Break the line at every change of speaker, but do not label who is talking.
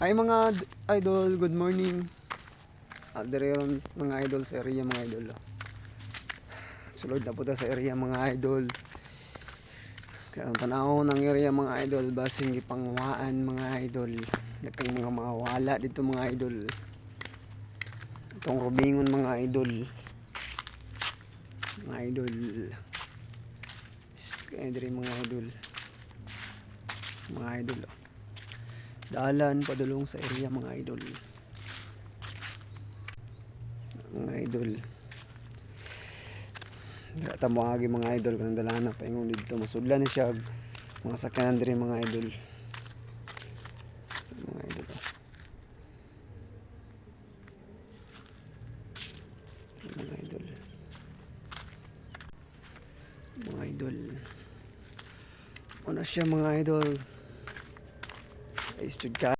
Ay mga idol, good morning. Dire ron mga idol sa area mga idol. Sulod na po ta sa area mga idol. Kaya ang tanaw ng area mga idol, basing gipangwaan mga idol. Nagkang mga mawala dito mga idol. Itong rubingon mga idol. Mga idol. Kaya dire mga idol. Mga idol. Dalan padulong sa area mga idol. Mga idol. Grata mo agi mga idol kanang dalana pa ingon dito masudlan ni siya mga sakyanan diri mga idol. Mga idol. Mga idol. Mga idol. Ano siya mga idol? Ay stud ka